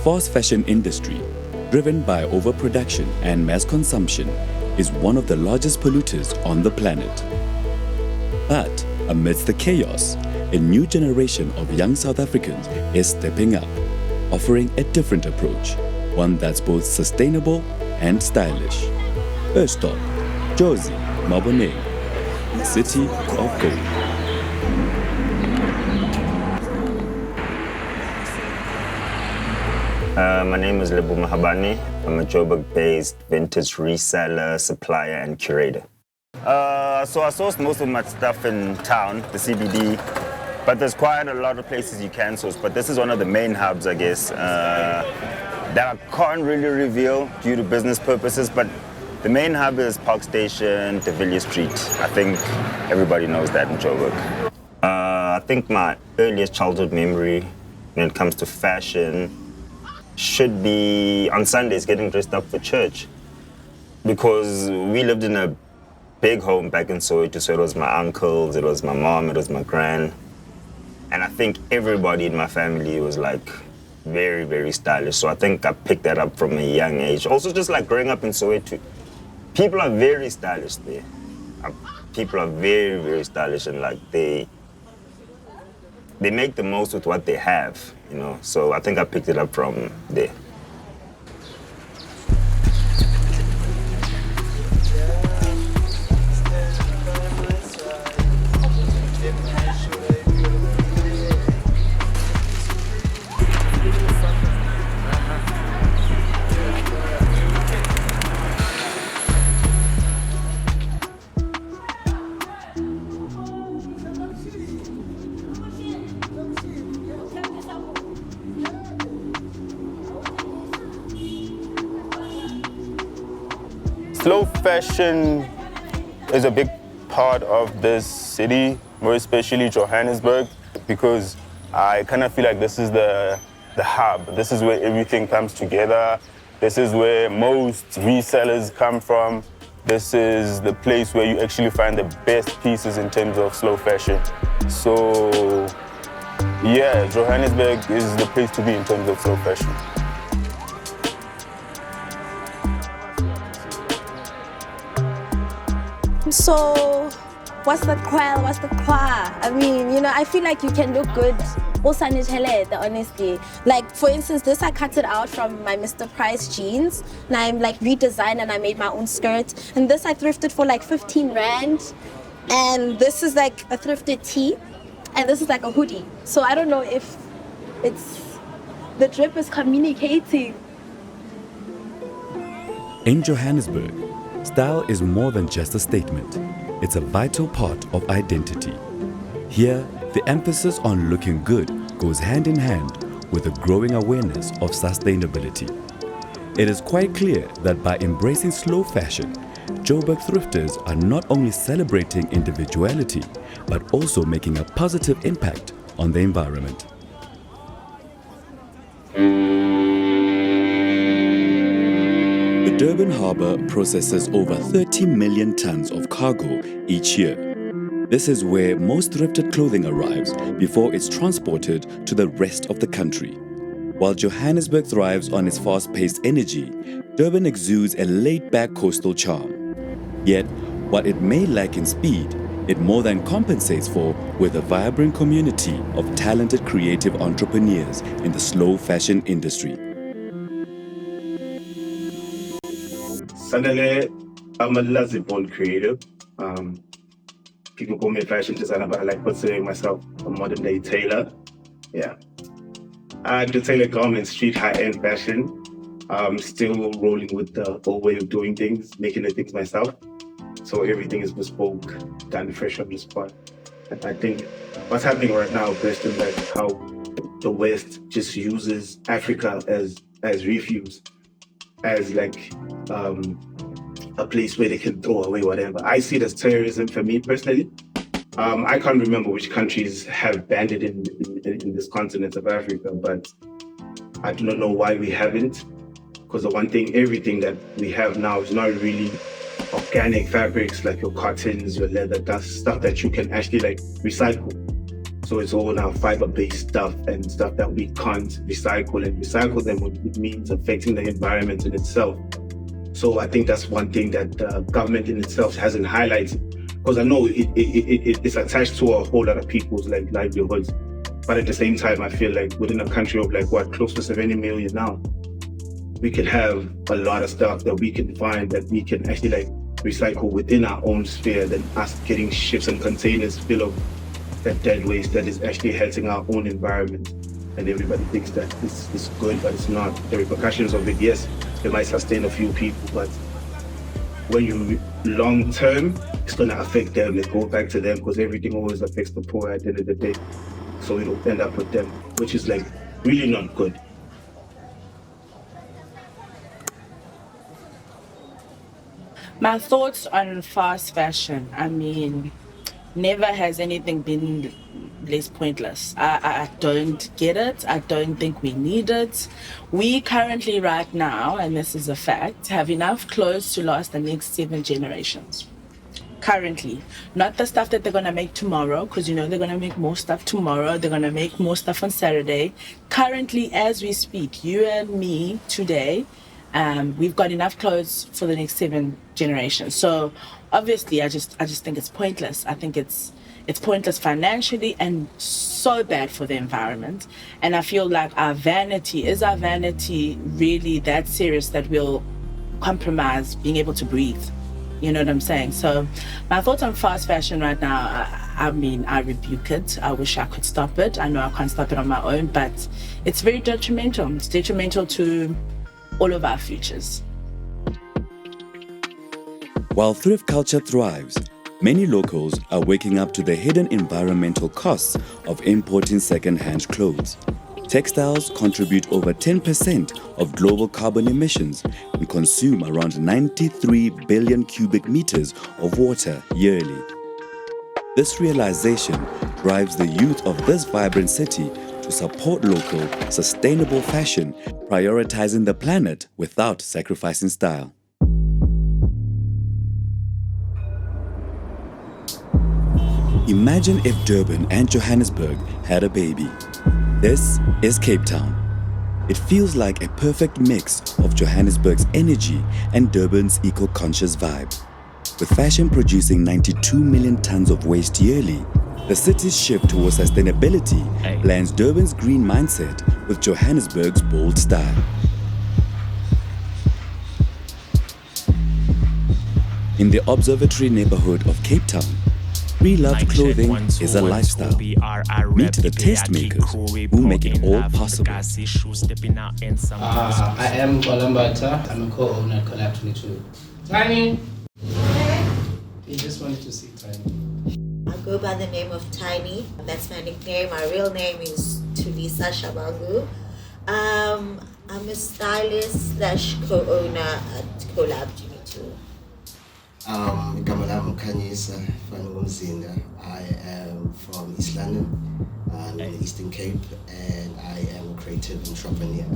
fast fashion industry, driven by overproduction and mass consumption, is one of the largest polluters on the planet. But amidst the chaos, a new generation of young South Africans is stepping up, offering a different approach, one that's both sustainable and stylish. First stop, Jozi, Maboneng, the city of gold. My name is Lebu Mahabani. I'm a Joburg-based vintage reseller, supplier, and curator. So I source most of my stuff in town, the CBD, but there's quite a lot of places you can source. But this is one of the main hubs, I guess, that I can't really reveal due to business purposes. But the main hub is Park Station, De Villiers Street. I think everybody knows that in Joburg. I think my earliest childhood memory when it comes to fashion should be on Sundays getting dressed up for church, because we lived in a big home back in Soweto, so it was my uncles, it was my mom, it was my gran, and I think everybody in my family was like very, very stylish. So I think I picked that up from a young age. Also, just like growing up in Soweto, people are very stylish there. People are very, very stylish, and like they make the most with what they have, you know. So I think I picked it up from there. Slow fashion is a big part of this city, more especially Johannesburg, because I kind of feel like this is the hub. This is where everything comes together. This is where most resellers come from. This is the place where you actually find the best pieces in terms of slow fashion. So yeah, Johannesburg is the place to be in terms of slow fashion. So, what's the qual? What's the qua? I mean, you know, I feel like you can look good. Honestly. Like, for instance, this I cut it out from my Mr. Price jeans. And I'm like redesigned and I made my own skirt. And this I thrifted for like 15 Rand. And this is like a thrifted tee. And this is like a hoodie. So I don't know if the drip is communicating. In Johannesburg, style is more than just a statement. It's a vital part of identity. Here, the emphasis on looking good goes hand in hand with a growing awareness of sustainability. It is quite clear that by embracing slow fashion, Joburg thrifters are not only celebrating individuality, but also making a positive impact on the environment. The Durban harbour processes over 30 million tons of cargo each year. This is where most thrifted clothing arrives before it's transported to the rest of the country. While Johannesburg thrives on its fast-paced energy, Durban exudes a laid-back coastal charm. Yet, what it may lack in speed, it more than compensates for with a vibrant community of talented creative entrepreneurs in the slow fashion industry. Sandile, I'm a Lazi-born creative. People call me a fashion designer, but I like considering myself a modern day tailor. Yeah. I do tailor garments, street high-end fashion. Still rolling with the old way of doing things, making the things myself. So everything is bespoke, done fresh on the spot. And I think what's happening right now, based on like how the West just uses Africa as refuge, as like a place where they can throw away whatever. I see it as terrorism for me personally. I can't remember which countries have banned it in this continent of Africa, but I do not know why we haven't. Because the one thing, everything that we have now is not really organic fabrics like your cottons, your leather, that's stuff that you can actually like recycle. So it's all now fiber-based stuff and stuff that we can't recycle, and recycle them it means affecting the environment in itself. So I think that's one thing that government in itself hasn't highlighted, because I know it's attached to a whole lot of people's like livelihoods. But at the same time, I feel like within a country of like what, close to 70 million now, we could have a lot of stuff that we can find that we can actually like recycle within our own sphere than us getting ships and containers full of that dead waste that is actually hurting our own environment. And everybody thinks that it's good, but it's not. The repercussions of it, yes, it might sustain a few people, but when you long term, it's gonna affect them. It goes back to them, because everything always affects the poor at the end of the day. So it'll end up with them, which is like really not good. My thoughts on fast fashion. I mean, never has anything been less pointless. I don't get it. I don't think we need it. We currently right now, and this is a fact, have enough clothes to last the next 7 generations. Currently. Not the stuff that they're going to make tomorrow, because you know they're going to make more stuff tomorrow. They're going to make more stuff on Saturday. Currently, as we speak, you and me today, we've got enough clothes for the next 7 generations. So obviously, I just think it's pointless. I think it's pointless financially and so bad for the environment. And I feel like is our vanity really that serious that we'll compromise being able to breathe? You know what I'm saying? So my thoughts on fast fashion right now, I mean, I rebuke it. I wish I could stop it. I know I can't stop it on my own, but it's very detrimental. It's detrimental to all of our futures. While thrift culture thrives, many locals are waking up to the hidden environmental costs of importing second-hand clothes. Textiles contribute over 10% of global carbon emissions and consume around 93 billion cubic meters of water yearly. This realization drives the youth of this vibrant city to support local, sustainable fashion, prioritizing the planet without sacrificing style. Imagine if Durban and Johannesburg had a baby. This is Cape Town. It feels like a perfect mix of Johannesburg's energy and Durban's eco-conscious vibe. With fashion producing 92 million tons of waste yearly, the city's shift towards sustainability blends Durban's green mindset with Johannesburg's bold style. In the Observatory neighborhood of Cape Town, pre-loved clothing is a lifestyle. Meet the tastemakers who make it all possible. I am Kolambata. I'm a co-owner at Collab 22. Tiny! He just wanted to see Tiny. I go by the name of Tiny. That's my nickname. My real name is Tulisa Shabangu. I'm a stylist / co-owner at Collab 22. Gamalama Kanyisa Mthunzi. I am from East London, in the Eastern Cape, and I am a creative entrepreneur.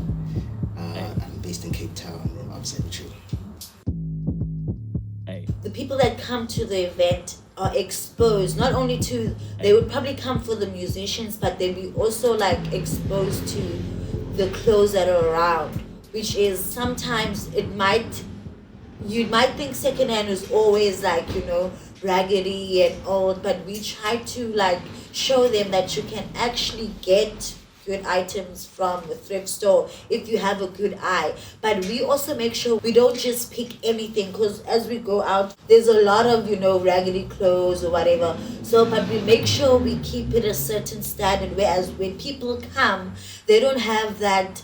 I'm based in Cape Town in Observatory. The people that come to the event are exposed not only to, they would probably come for the musicians, but they'd be also like exposed to the clothes that are around, which is sometimes you might think secondhand is always like, you know, raggedy and old, but we try to like show them that you can actually get good items from a thrift store if you have a good eye. But we also make sure we don't just pick anything, because as we go out, there's a lot of, you know, raggedy clothes or whatever. So, but we make sure we keep it a certain standard, whereas when people come, they don't have that,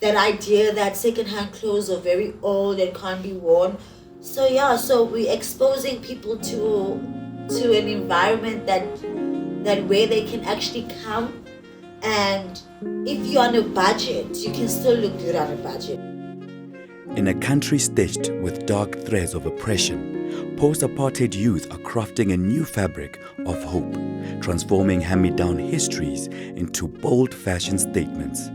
that idea that secondhand clothes are very old and can't be worn. So yeah, so we're exposing people to an environment that where they can actually come, and if you're on a budget, you can still look good on a budget. In a country stitched with dark threads of oppression, post-apartheid youth are crafting a new fabric of hope, transforming hand-me-down histories into bold fashion statements.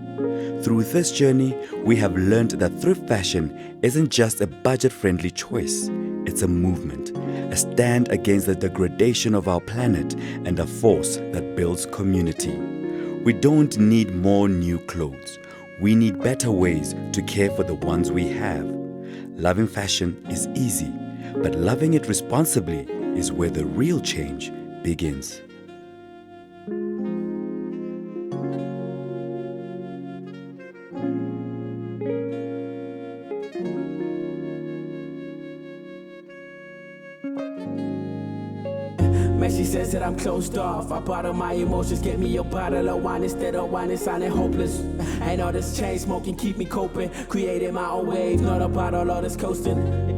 Through this journey, we have learned that thrift fashion isn't just a budget-friendly choice, it's a movement, a stand against the degradation of our planet and a force that builds community. We don't need more new clothes. We need better ways to care for the ones we have. Loving fashion is easy, but loving it responsibly is where the real change begins. Man, she says that I'm closed off. I bottle my emotions, get me a bottle of wine instead of wine, it's sounding hopeless. Ain't all this chain smoking, keep me coping. Creating my own wave, not about all this coasting.